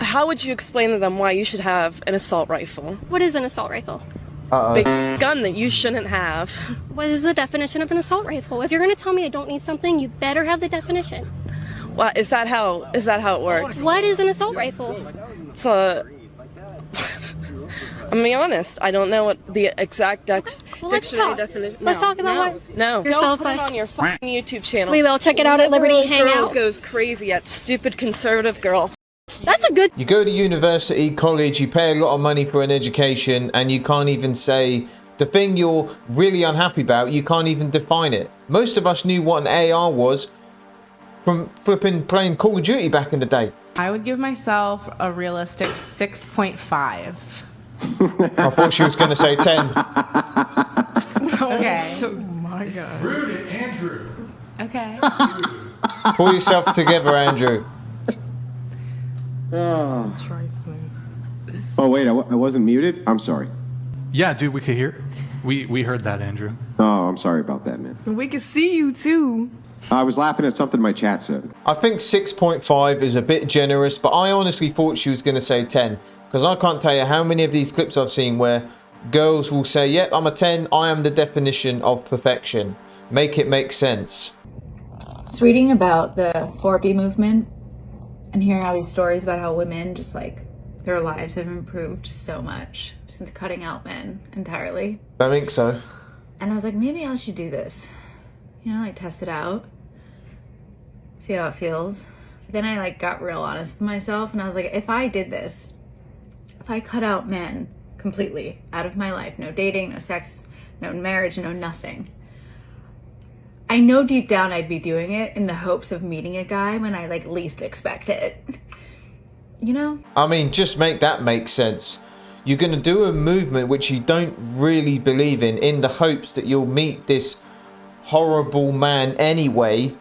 how would you explain to them why you should have an assault rifle? What is an assault rifle? Big gun that you shouldn't have. What is the definition of an assault rifle? If you're going to tell me I don't need something, you better have the definition. What is that? How it works? What is an assault rifle? It's a. I'm being honest. I don't know what the exact dictionary definition. Let's talk about what. No. Yourself, Don't put it on your fucking YouTube channel. We will check it out at Liberty Hangout. Girl goes crazy at stupid conservative girl. That's a good. You go to university, college, you pay a lot of money for an education, and you can't even say the thing you're really unhappy about, you can't even define it. Most of us knew what an AR was from flipping playing Call of Duty back in the day. I would give myself a realistic 6.5. I thought she was going to say 10. Okay. Oh my God. Rude, Andrew. Okay. Pull yourself together, Andrew. Oh, wait, I wasn't muted? I'm sorry. Yeah, dude, we could hear. We heard that, Andrew. Oh, I'm sorry about that, man. we can see you too. I was laughing at something my chat said. I think 6.5 is a bit generous, but I honestly thought she was going to say 10. Because I can't tell you how many of these clips I've seen where girls will say, yep, I'm a 10, I am the definition of perfection. Make it make sense. I was reading about the 4B movement and hearing all these stories about how women just like their lives have improved so much since cutting out men entirely. I think so. And I was like, maybe I should do this. You know, like test it out. See how it feels. But then I like got real honest with myself and I was like, if I did this, if I cut out men completely out of my life, no dating, no sex, no marriage, no nothing, I know deep down I'd be doing it in the hopes of meeting a guy when I like least expect it. You know? I mean, just make that make sense. You're going to do a movement which you don't really believe in the hopes that you'll meet this horrible man anyway.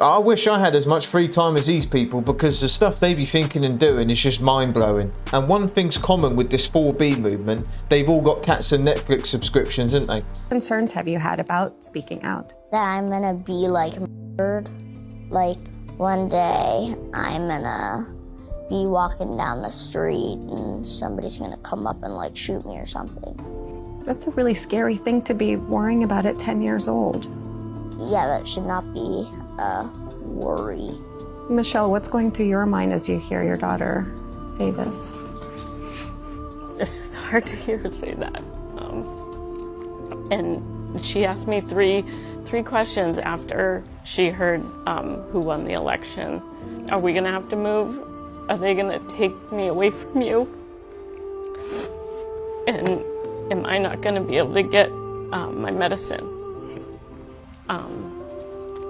I wish I had as much free time as these people, because the stuff they be thinking and doing is just mind-blowing. And one thing's common with this 4B movement, they've all got cats and Netflix subscriptions, haven't they? Concerns have you had about speaking out? That I'm gonna be like murdered. Like one day I'm gonna be walking down the street and somebody's gonna come up and like shoot me or something. That's a really scary thing to be worrying about at 10 years old. Yeah, that should not be a worry. Michelle, what's going through your mind as you hear your daughter say this? It's just hard to hear her say that. And she asked me three questions after she heard who won the election. Are we gonna have to move? Are they gonna take me away from you? And am I not gonna be able to get my medicine?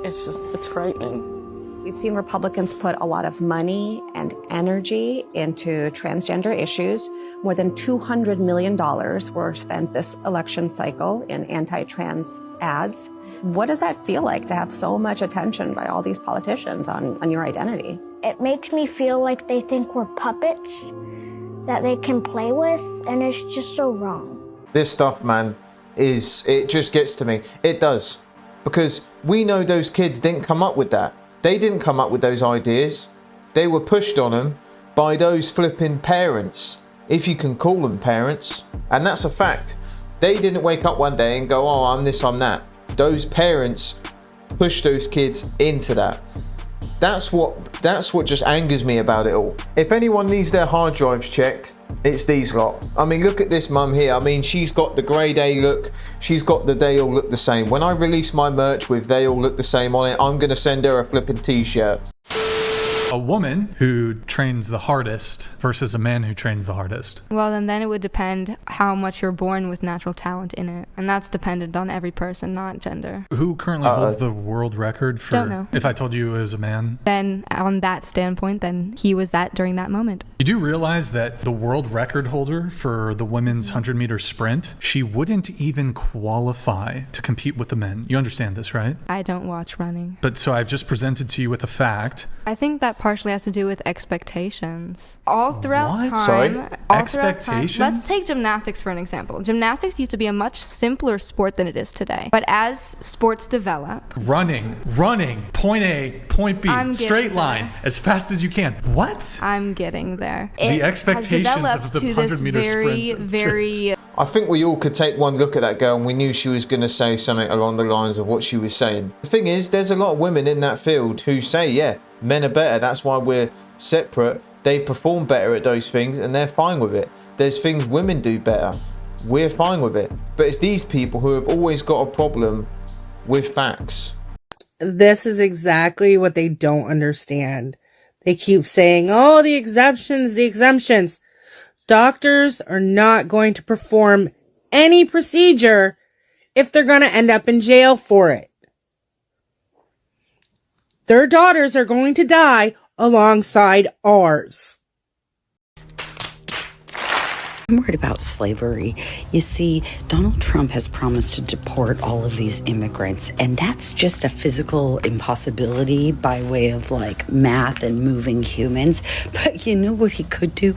It's frightening. We've seen Republicans put a lot of money and energy into transgender issues. More than $200 million were spent this election cycle in anti-trans ads. What does that feel like to have so much attention by all these politicians on your identity? It makes me feel like they think we're puppets that they can play with, and it's just so wrong. This stuff, man, it just gets to me. It does. Because we know those kids didn't come up with that. They didn't come up with those ideas. They were pushed on them by those flipping parents, if you can call them parents. And that's a fact. They didn't wake up one day and go, oh, I'm this, I'm that. Those parents pushed those kids into that. That's what just angers me about it all. If anyone needs their hard drives checked, it's these lot. I mean, look at this mum here. I mean, she's got the grade A look. She's got the they all look the same. When I release my merch with they all look the same on it, I'm going to send her a flipping t-shirt. A woman who trains the hardest versus a man who trains the hardest. Well, then it would depend how much you're born with natural talent in it. And that's dependent on every person, not gender. Who currently holds the world record for... Don't know. If I told you it was a man? Then on that standpoint, then he was that during that moment. You do realize that the world record holder for the women's 100-meter sprint, she wouldn't even qualify to compete with the men. You understand this, right? I don't watch running. But so I've just presented to you with a fact. I think that partially has to do with expectations. All throughout What? time. Sorry? All throughout time- Expectations? Let's take gymnastics for an example. Gymnastics used to be a much simpler sport than it is today. But as sports develop, Running, point A, point B, I'm straight getting line, there. as fast as you can. What? I'm getting there. The It expectations has of developed the to this 100-meter very, sprint. very I think we all could take one look at that girl and we knew she was going to say something along the lines of what she was saying. The thing is, there's a lot of women in that field who say, yeah, men are better. That's why we're separate. They perform better at those things and they're fine with it. There's things women do better. We're fine with it. But it's these people who have always got a problem with facts. This is exactly what they don't understand. They keep saying, oh, the exemptions, the exemptions. Doctors are not going to perform any procedure if they're going to end up in jail for it. Their daughters are going to die alongside ours. I'm worried about slavery. You see, Donald Trump has promised to deport all of these immigrants, and that's just a physical impossibility by way of like math and moving humans. But you know what he could do?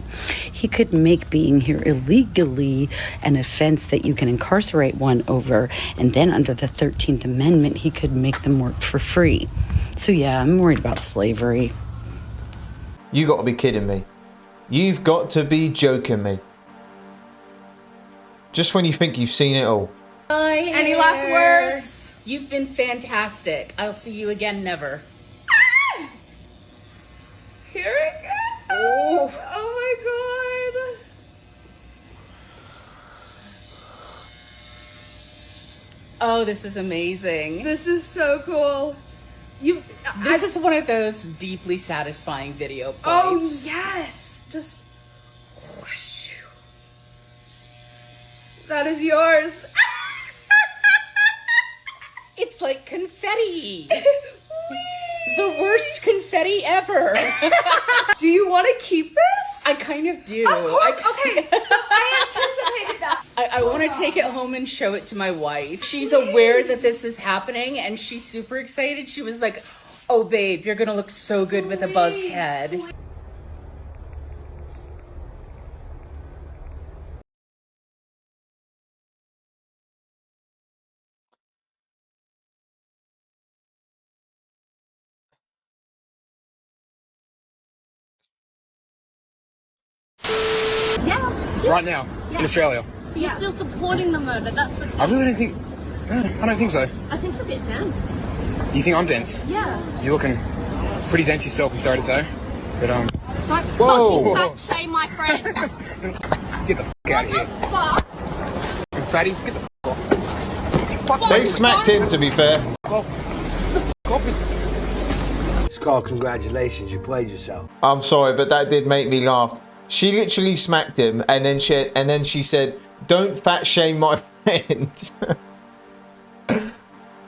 He could make being here illegally an offense that you can incarcerate one over, and then under the 13th Amendment, he could make them work for free. So yeah, I'm worried about slavery. You got to be kidding me. You've got to be joking me. Just when you think you've seen it all. Any last words? You've been fantastic. I'll see you again never. Ah! Here it goes. Oh my god. Oh, this is amazing. This is so cool. This is one of those deeply satisfying video points. Oh, yes. Just whoosh. That is yours. It's like confetti. The worst confetti ever. Do you want to keep this? I kind of do. Of course. Okay. So I anticipated that. I want to take it home and show it to my wife. She's aware that this is happening and she's super excited. She was like, oh babe, you're gonna look so good with a buzzed head. Right now, in Australia. But you're still supporting the murder, that's the thing. I really don't think... I don't think so. I think you're a bit dense. You think I'm dense? Yeah. You're looking pretty dense yourself, I'm sorry to say. But, Don't Whoa. fucking fat shame my friend. get the f*** out of here. Fuck. And fatty, get the f*** off. They smacked him, to be fair. It's called congratulations, you played yourself. I'm sorry, but that did make me laugh. She literally smacked him, and then she said, "Don't fat shame my friend."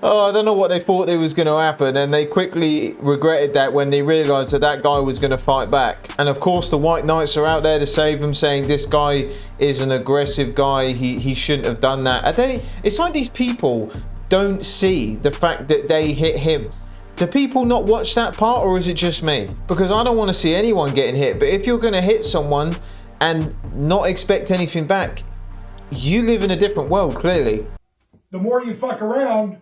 Oh, I don't know what they thought was going to happen, and they quickly regretted that when they realised that that guy was going to fight back. And of course, the white knights are out there to save him, saying this guy is an aggressive guy. He shouldn't have done that. It's like these people don't see the fact that they hit him. Do people not watch that part, or is it just me? Because I don't want to see anyone getting hit, but if you're going to hit someone and not expect anything back, you live in a different world, clearly. The more you fuck around,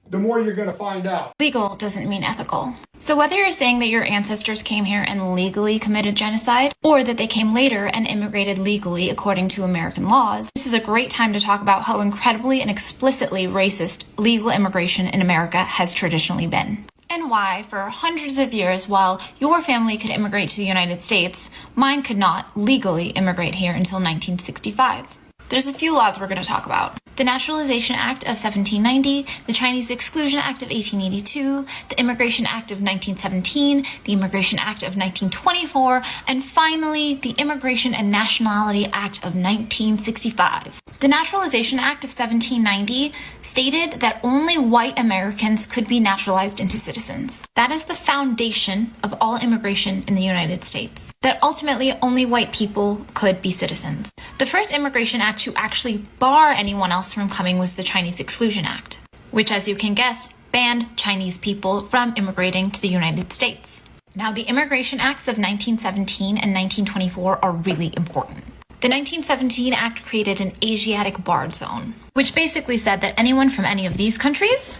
the more you're going to find out. Legal doesn't mean ethical. So whether you're saying that your ancestors came here and legally committed genocide, or that they came later and immigrated legally according to American laws, this is a great time to talk about how incredibly and explicitly racist legal immigration in America has traditionally been. And why, for hundreds of years, while your family could immigrate to the United States, mine could not legally immigrate here until 1965. There's a few laws we're going to talk about. The Naturalization Act of 1790, the Chinese Exclusion Act of 1882, the Immigration Act of 1917, the Immigration Act of 1924, and finally, the Immigration and Nationality Act of 1965. The Naturalization Act of 1790 stated that only white Americans could be naturalized into citizens. That is the foundation of all immigration in the United States. That ultimately only white people could be citizens. The first Immigration Act to actually bar anyone else from coming was the Chinese Exclusion Act, which, as you can guess, banned Chinese people from immigrating to the United States. Now, the Immigration Acts of 1917 and 1924 are really important. The 1917 Act created an Asiatic Barred Zone, which basically said that anyone from any of these countries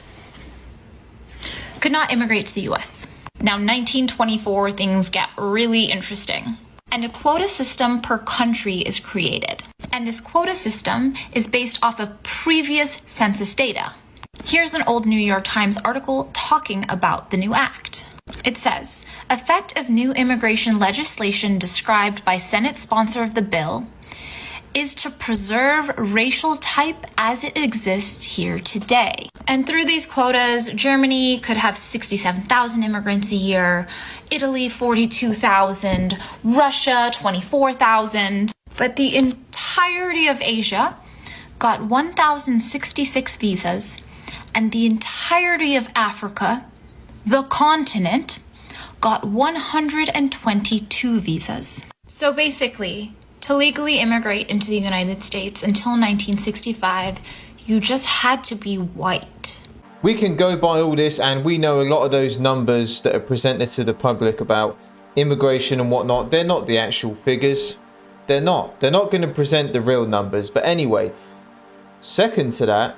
could not immigrate to the US. Now, 1924, things get really interesting. And a quota system per country is created. And this quota system is based off of previous census data. Here's an old New York Times article talking about the new act. It says, effect of new immigration legislation described by Senate sponsor of the bill is to preserve racial type as it exists here today. And through these quotas, Germany could have 67,000 immigrants a year, Italy 42,000, Russia 24,000. But the entirety of Asia got 1,066 visas, and the entirety of Africa, the continent, got 122 visas. So basically, to legally immigrate into the United States until 1965, you just had to be white. We can go by all this, and we know a lot of those numbers that are presented to the public about immigration and whatnot, they're not the actual figures. They're not going to present the real numbers. But anyway, second to that,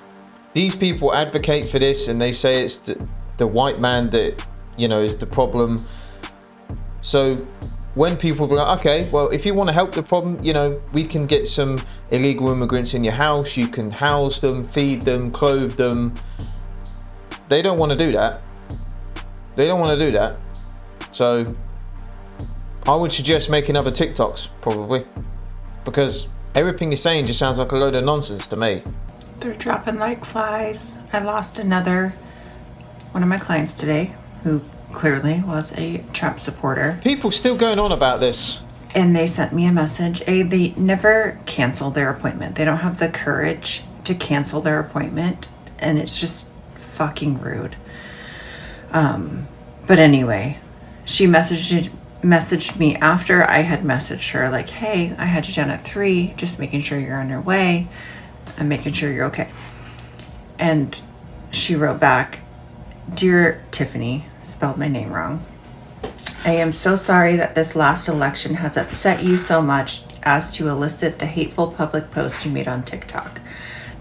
these people advocate for this and they say it's the white man that, you know, is the problem. So when people be like, okay, well, if you want to help the problem, you know, we can get some illegal immigrants in your house. You can house them, feed them, clothe them. They don't want to do that. They don't want to do that. So I would suggest making other TikToks, probably, because everything you're saying just sounds like a load of nonsense to me. They're dropping like flies. I lost one of my clients today who clearly was a Trump supporter. People still going on about this. And they sent me a message. They never cancel their appointment. They don't have the courage to cancel their appointment. And it's just fucking rude. But anyway, she messaged me after I had messaged her, like, hey, I had you down at 3, just making sure you're on your way. I'm making sure you're okay. And she wrote back, Dear Tiffany, spelled my name wrong. I am so sorry that this last election has upset you so much as to elicit the hateful public post you made on TikTok.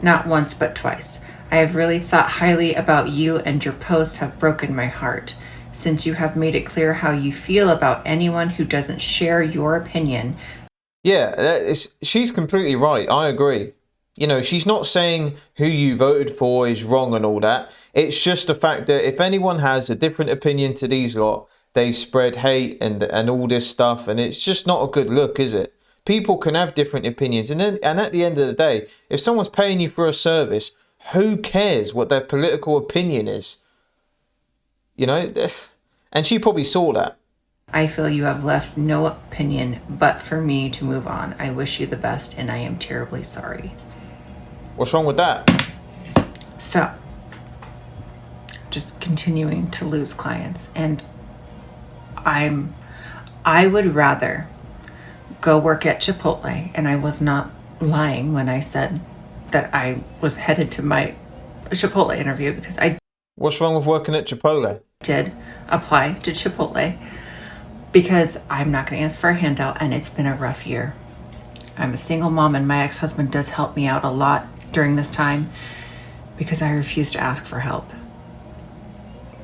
Not once, but twice. I have really thought highly about you, and your posts have broken my heart. Since you have made it clear how you feel about anyone who doesn't share your opinion. Yeah, she's completely right. I agree. You know, she's not saying who you voted for is wrong and all that. It's just the fact that if anyone has a different opinion to these lot, they spread hate and all this stuff, and it's just not a good look, is it? People can have different opinions, and at the end of the day, if someone's paying you for a service, who cares what their political opinion is? You know, and she probably saw that. I feel you have left no opinion but for me to move on. I wish you the best, and I am terribly sorry. What's wrong with that? So, just continuing to lose clients, and I would rather go work at Chipotle, and I was not lying when I said that I was headed to my Chipotle interview, because I... What's wrong with working at Chipotle? Did apply to Chipotle because I'm not going to ask for a handout, and it's been a rough year. I'm a single mom, and my ex-husband does help me out a lot during this time because I refuse to ask for help.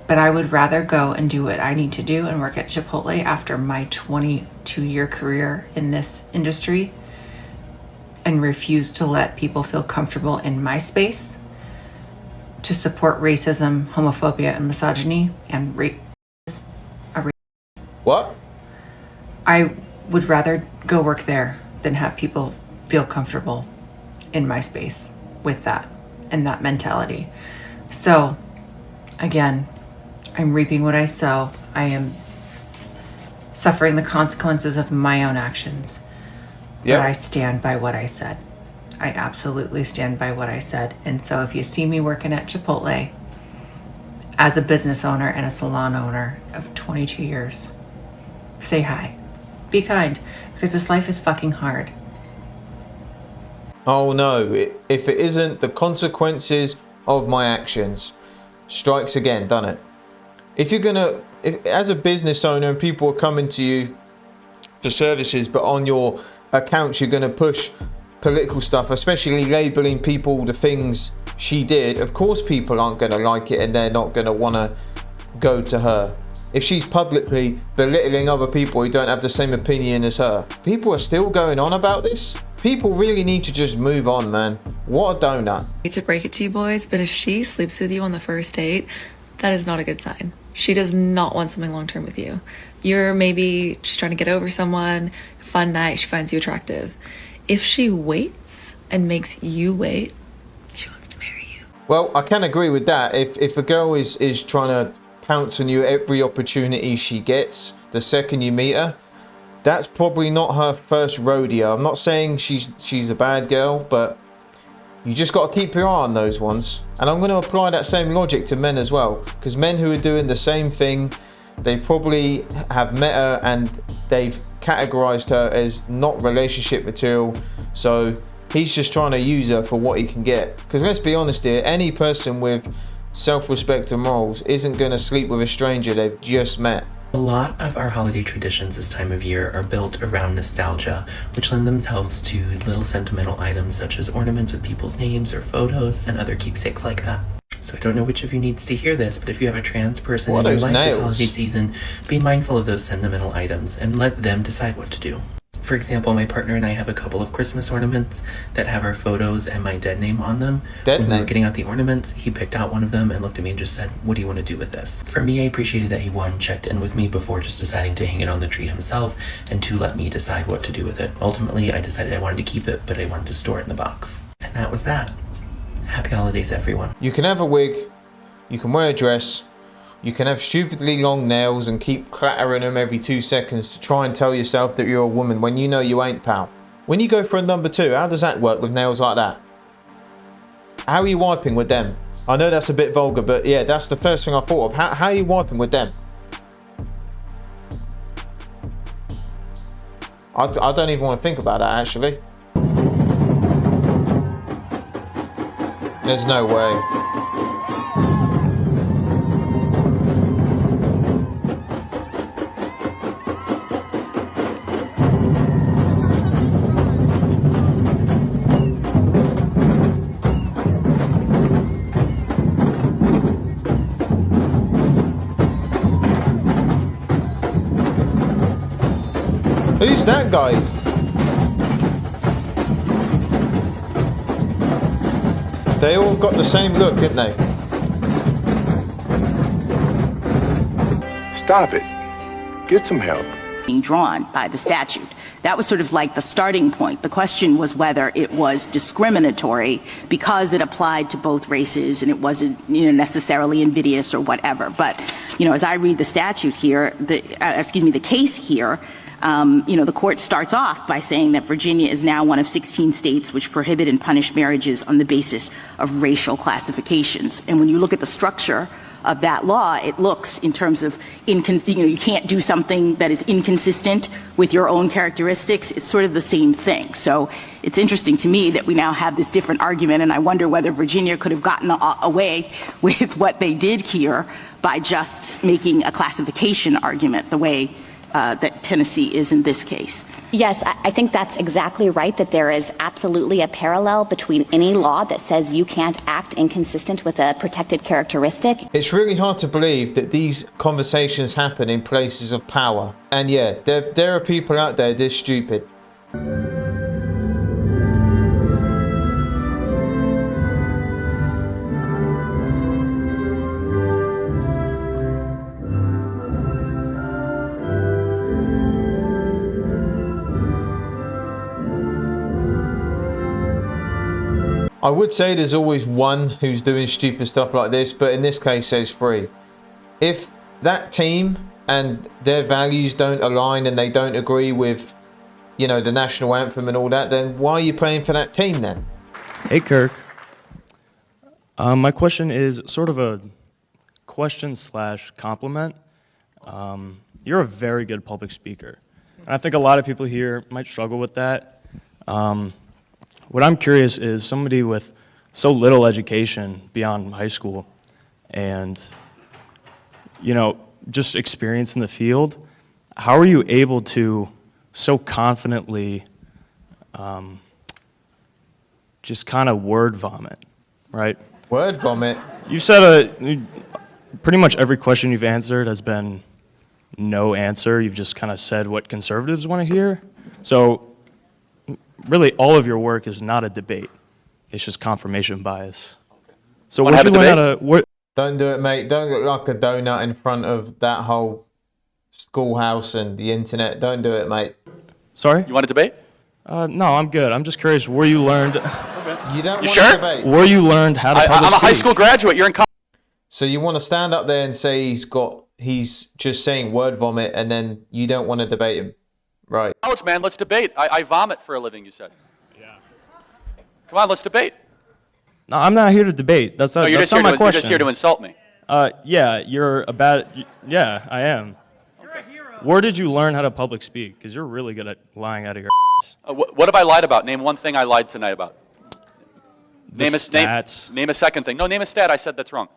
But I would rather go and do what I need to do and work at Chipotle after my 22-year career in this industry and refuse to let people feel comfortable in my space to support racism, homophobia, and misogyny and rape. What? I would rather go work there than have people feel comfortable in my space with that and that mentality. So, again, I'm reaping what I sow. I am suffering the consequences of my own actions. But I stand by what I said. I absolutely stand by what I said. And so if you see me working at Chipotle as a business owner and a salon owner of 22 years, say hi. Be kind, because this life is fucking hard. Oh no, if it isn't the consequences of my actions. Strikes again, done it? If you're gonna, as a business owner and people are coming to you for services, but on your accounts you're gonna push political stuff, especially labeling people the things she did, of course people aren't gonna like it and they're not gonna wanna go to her. If she's publicly belittling other people who don't have the same opinion as her, people are still going on about this. People really need to just move on, man. What a donut. I hate to break it to you boys, but if she sleeps with you on the first date, that is not a good sign. She does not want something long term with you. You're maybe just trying to get over someone, fun night, she finds you attractive. If she waits and makes you wait, she wants to marry you. Well, I can agree with that. If a girl is trying to pounce on you every opportunity she gets the second you meet her, that's probably not her first rodeo. I'm not saying she's a bad girl, but you just got to keep your eye on those ones. And I'm going to apply that same logic to men as well, because men who are doing the same thing, they probably have met her and they've categorized her as not relationship material, so he's just trying to use her for what he can get. Because let's be honest here, any person with self-respect and morals isn't going to sleep with a stranger they've just met. A lot of our holiday traditions this time of year are built around nostalgia, which lend themselves to little sentimental items such as ornaments with people's names or photos and other keepsakes like that. So I don't know which of you needs to hear this, but if you have a trans person in your life this holiday season, be mindful of those sentimental items and let them decide what to do. For example, my partner and I have a couple of Christmas ornaments that have our photos and my dead name on them. When we were getting out the ornaments, he picked out one of them and looked at me and just said, "What do you want to do with this?" For me, I appreciated that he, one, checked in with me before just deciding to hang it on the tree himself, and two, let me decide what to do with it. Ultimately, I decided I wanted to keep it, but I wanted to store it in the box. And that was that. Happy holidays, everyone. You can have a wig, you can wear a dress, you can have stupidly long nails and keep clattering them every 2 seconds to try and tell yourself that you're a woman when you know you ain't, pal. When you go for a number 2, how does that work with nails like that? How are you wiping with them? I know that's a bit vulgar, but yeah, that's the first thing I thought of. How are you wiping with them? I don't even want to think about that, actually. There's no way. Who's that guy? They all got the same look, didn't they? Stop it. Get some help. Being drawn by the statute. That was sort of like the starting point. The question was whether it was discriminatory because it applied to both races and it wasn't, necessarily invidious or whatever. But, as I read the statute here, the case here, the court starts off by saying that Virginia is now one of 16 states which prohibit and punish marriages on the basis of racial classifications. And when you look at the structure of that law, it looks in terms of, you can't do something that is inconsistent with your own characteristics. It's sort of the same thing. So it's interesting to me that we now have this different argument, and I wonder whether Virginia could have gotten away with what they did here by just making a classification argument the way that Tennessee is in this case. Yes, I think that's exactly right, that there is absolutely a parallel between any law that says you can't act inconsistent with a protected characteristic. It's really hard to believe that these conversations happen in places of power. And yeah, there are people out there this stupid. I would say there's always one who's doing stupid stuff like this, but in this case there's 3. If that team and their values don't align and they don't agree with, the national anthem and all that, then why are you playing for that team then? Hey Kirk. My question is sort of a question/compliment. You're a very good public speaker. And I think a lot of people here might struggle with that. What I'm curious is somebody with so little education beyond high school and you know, just experience in the field, how are you able to so confidently just kind of word vomit, right? Word vomit? You've said pretty much every question you've answered has been no answer. You've just kind of said what conservatives want to hear. So really all of your work is not a debate. It's just confirmation bias. So Wanna what have you a learn debate? how to... Don't do it, mate. Don't look like a donut in front of that whole schoolhouse and the internet. Don't do it, mate. Sorry? You want to debate? No, I'm good. I'm just curious where you learned... You don't You want sure? to debate. Where you learned how to public I'm a high speak. school graduate. You're in college. So you want to stand up there and say he's just saying word vomit, and then you don't want to debate him, right? College, man. Let's debate. I vomit for a living, you said. Yeah. Come on, let's debate. No, I'm not here to debate. That's not, No, that's not my question. you're just here to insult me. Yeah, you're a bad... Yeah, I am. Where did you learn how to public speak? Because you're really good at lying out of your ass. What have I lied about? Name one thing I lied tonight about. Name stats. Name a second thing. No, name a stat. I said that's wrong.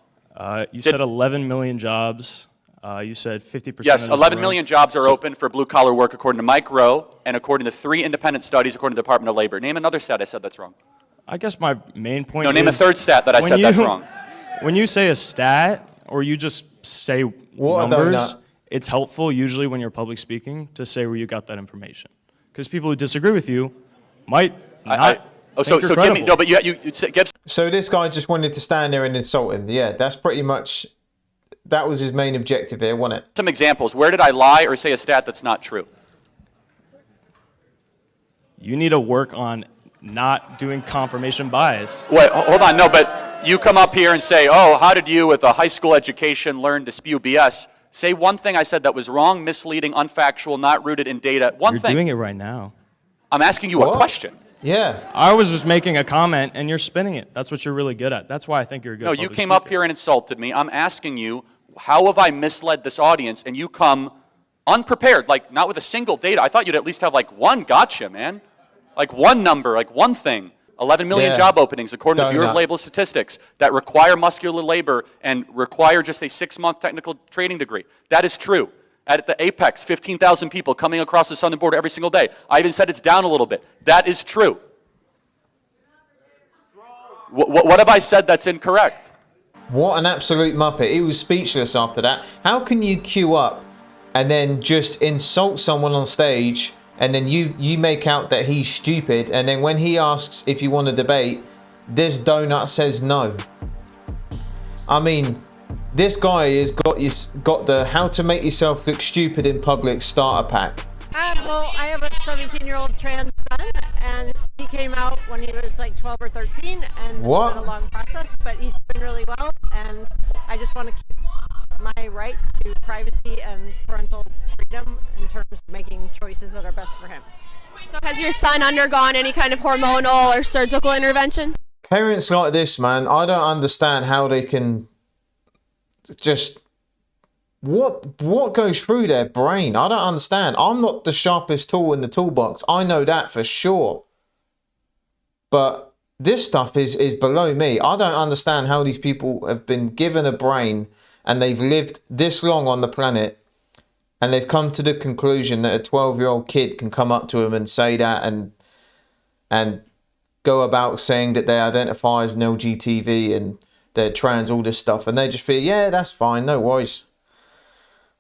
You said 11 million jobs. You said 50%. Yes, of the 11 room. million jobs are open for blue-collar work according to Mike Rowe and according to 3 independent studies according to the Department of Labor. Name another stat. I said that's wrong. I guess my main point No, name a is third stat that I when said that's wrong. When you say a stat or you just say What a numbers, donut. it's helpful usually when you're public speaking to say where you got that information. Because people who disagree with you might not So think you're give me, credible. no, but you give So this guy just wanted to stand there and insult him. Yeah, that's pretty much, that was his main objective here, wasn't it? some examples. Where did I lie or say a stat that's not true? You need to work on not doing confirmation bias. Wait, hold on. No, but you come up here and say, oh, how did you with a high school education learn to spew BS? Say one thing I said that was wrong, misleading, unfactual, not rooted in data. One You're thing. doing it right now. I'm asking you a question. Yeah. I was just making a comment and you're spinning it. That's what you're really good at. That's why I think you're a good No, you public came speaker. up here and insulted me. I'm asking you, how have I misled this audience? And you come unprepared, like not with a single data. I thought you'd at least have like one gotcha, man. Like one number, like one thing. 11 million Yeah. job openings according to Bureau of Donut. Labor Statistics that require muscular labor and require just a 6-month technical training degree. That is true. At the apex, 15,000 people coming across the southern border every single day. I even said it's down a little bit. That is true. What have I said that's incorrect? What an absolute muppet. He was speechless after that. How can you queue up and then just insult someone on stage, and then you make out that he's stupid, and then when he asks if you want to debate, this donut says no? I mean, this guy has got the how to make yourself look stupid in public starter pack. Well, I have a 17-year-old trans son, and he came out when he was like 12 or 13, and What? it's been a long process, but he's doing really well, and I just want to keep my right to privacy and parental freedom in terms of making choices that are best for him. So has your son undergone any kind of hormonal or surgical interventions? Parents like this, man, I don't understand how they can just... What goes through their brain? I don't understand. I'm not the sharpest tool in the toolbox. I know that for sure. But this stuff is below me. I don't understand how these people have been given a brain and they've lived this long on the planet and they've come to the conclusion that a 12-year-old kid can come up to them and say that and go about saying that they identify as an LGTV and they're trans, all this stuff, and they just feel, yeah, that's fine, no worries.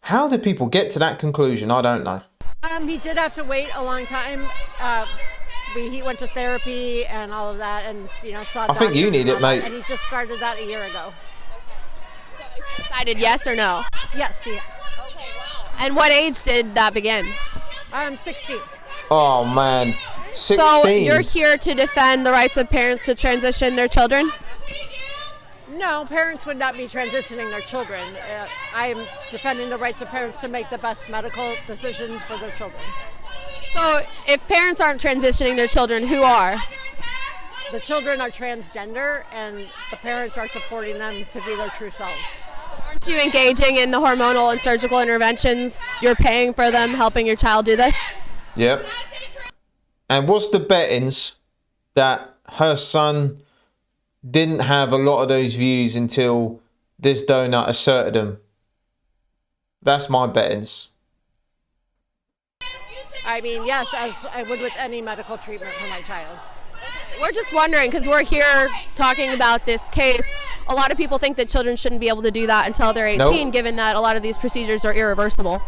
How do people get to that conclusion? I don't know. He did have to wait a long time. He went to therapy and all of that, and saw. I think you doctors need and it, all that, mate. And he just started that a year ago. Decided yes or no? Yes, he has. Okay, wow. And what age did that begin? 16. Oh man, 16. So you're here to defend the rights of parents to transition their children? No, parents would not be transitioning their children. I am defending the rights of parents to make the best medical decisions for their children. So if parents aren't transitioning their children, who are? The children are transgender, and the parents are supporting them to be their true selves. Aren't you engaging in the hormonal and surgical interventions? You're paying for them, helping your child do this? Yep. And what's the bettings that her son didn't have a lot of those views until this donut asserted them? That's my bettings. I mean, yes, as I would with any medical treatment for my child. We're just wondering, because we're here talking about this case. A lot of people think that children shouldn't be able to do that until they're 18, given that a lot of these procedures are irreversible.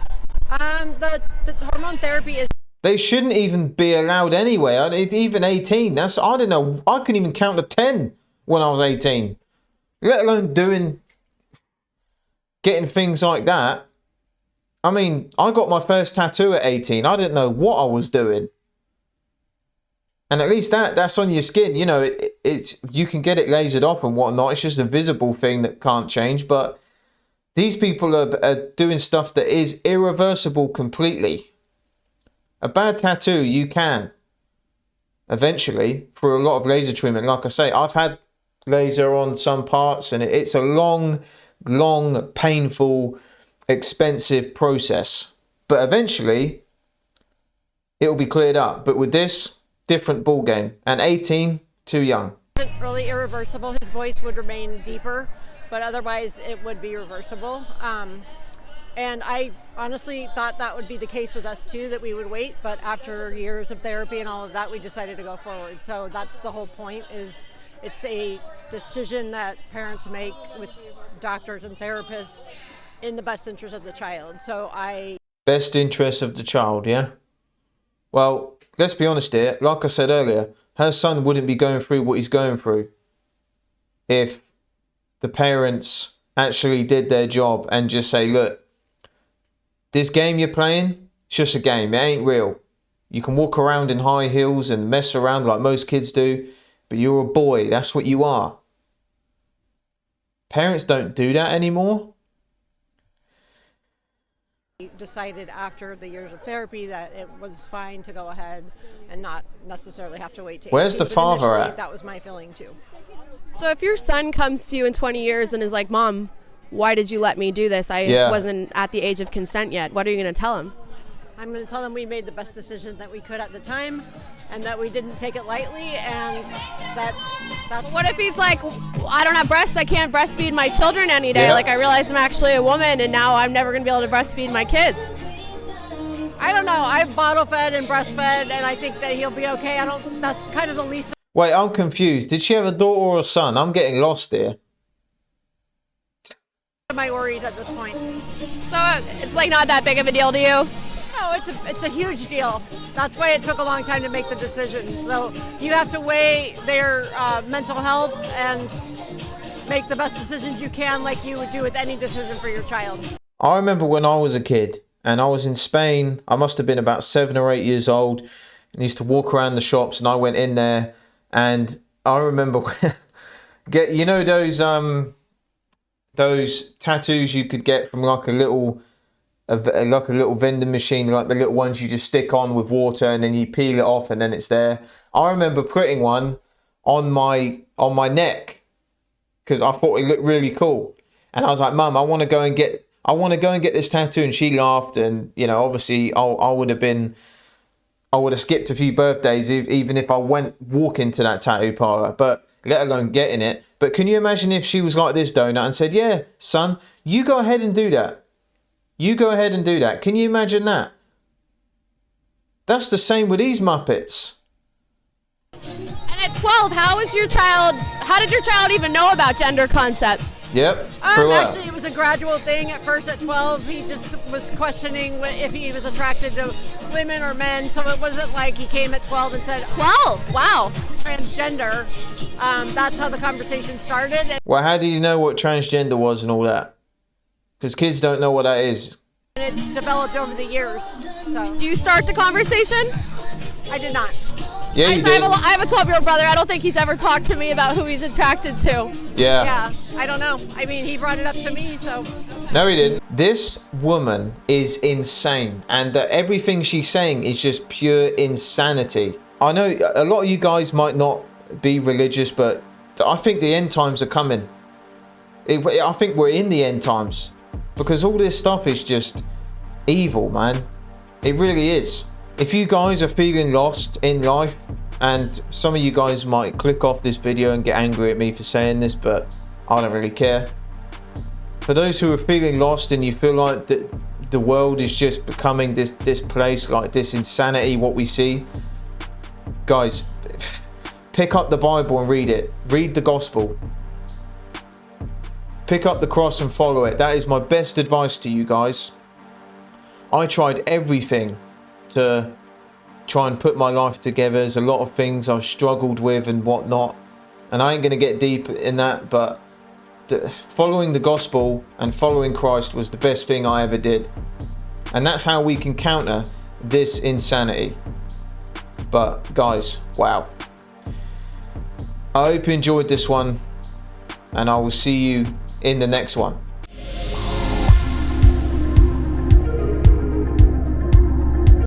The hormone therapy is... They shouldn't even be allowed anyway. Even 18. I don't know. I couldn't even count to 10 when I was 18. Let alone getting things like that. I mean, I got my first tattoo at 18. I didn't know what I was doing. And at least that's on your skin. You know, it's you can get it lasered off and whatnot. It's just a visible thing that can't change. But these people are doing stuff that is irreversible completely. A bad tattoo, you can. Eventually, for a lot of laser treatment. Like I say, I've had laser on some parts. And it's a long, painful, expensive process. But eventually, it will be cleared up. But with this... different ball game. And 18, too young. It wasn't really irreversible. His voice would remain deeper, but otherwise it would be reversible. And I honestly thought that would be the case with us too, that we would wait. But after years of therapy and all of that, we decided to go forward. So that's the whole point. Is it's a decision that parents make with doctors and therapists in the best interest of the child. So best interest of the child, yeah. Well. Let's be honest here, like I said earlier, her son wouldn't be going through what he's going through if the parents actually did their job and just say, look, this game you're playing, it's just a game, it ain't real. You can walk around in high heels and mess around like most kids do, but you're a boy, that's what you are. Parents don't do that anymore. Decided after the years of therapy that it was fine to go ahead and not necessarily have to wait to 18. Where's the father at? That was my feeling too. So if your son comes to you in 20 years and is like, Mom, why did you let me do this? I wasn't at the age of consent yet. What are you going to tell him? I'm going to tell them we made the best decision that we could at the time and that we didn't take it lightly, and that's... What if he's like, I don't have breasts, I can't breastfeed my children any day. Like, I realize I'm actually a woman and now I'm never going to be able to breastfeed my kids. I don't know. I bottle fed and breastfed, and I think that he'll be okay. That's kind of the least... Wait, I'm confused. Did she have a daughter or a son? I'm getting lost here. My worries at this point. So it's like not that big of a deal to you? No, it's a huge deal. That's why it took a long time to make the decision. So you have to weigh their mental health and make the best decisions you can, like you would do with any decision for your child. I remember when I was a kid and I was in Spain. I must have been about 7 or 8 years old and used to walk around the shops, and I went in there and I remember you know those tattoos you could get from like a little vending machine, like the little ones you just stick on with water and then you peel it off and then it's there. I remember putting one on my neck because I thought it looked really cool, and I was like, Mum, I want to go and get this tattoo, and she laughed. And you know, obviously I would have skipped a few birthdays even if I went walking to that tattoo parlor, but let alone getting it. But can you imagine if she was like this donut and said, yeah, son, you go ahead and do that. You go ahead and do that. Can you imagine that? That's the same with these Muppets. And at 12, how did your child even know about gender concepts? Yep. Actually, it was a gradual thing. At first, at 12, he just was questioning if he was attracted to women or men. So it wasn't like he came at 12 and said, 12? Wow. Transgender. That's how the conversation started. Well, how did you know what transgender was and all that? Because kids don't know what that is. And it developed over the years. So. Do you start the conversation? I did not. Yeah, you did. I have a 12-year-old brother. I don't think he's ever talked to me about who he's attracted to. Yeah. Yeah, I don't know. I mean, he brought it up to me, so. No, he didn't. This woman is insane, and everything she's saying is just pure insanity. I know a lot of you guys might not be religious, but I think the end times are coming. I think we're in the end times. Because all this stuff is just evil, man. It really is. If you guys are feeling lost in life, and some of you guys might click off this video and get angry at me for saying this, but I don't really care. For those who are feeling lost and you feel like the world is just becoming this place, like this insanity, what we see, guys, pick up the Bible and read it. Read the gospel. Pick up the cross and follow it. That is my best advice to you guys. I tried everything to try and put my life together. There's a lot of things I've struggled with and whatnot, and I ain't going to get deep in that, but following the gospel and following Christ was the best thing I ever did. And that's how we can counter this insanity. But guys, wow. I hope you enjoyed this one, and I will see you in the next one.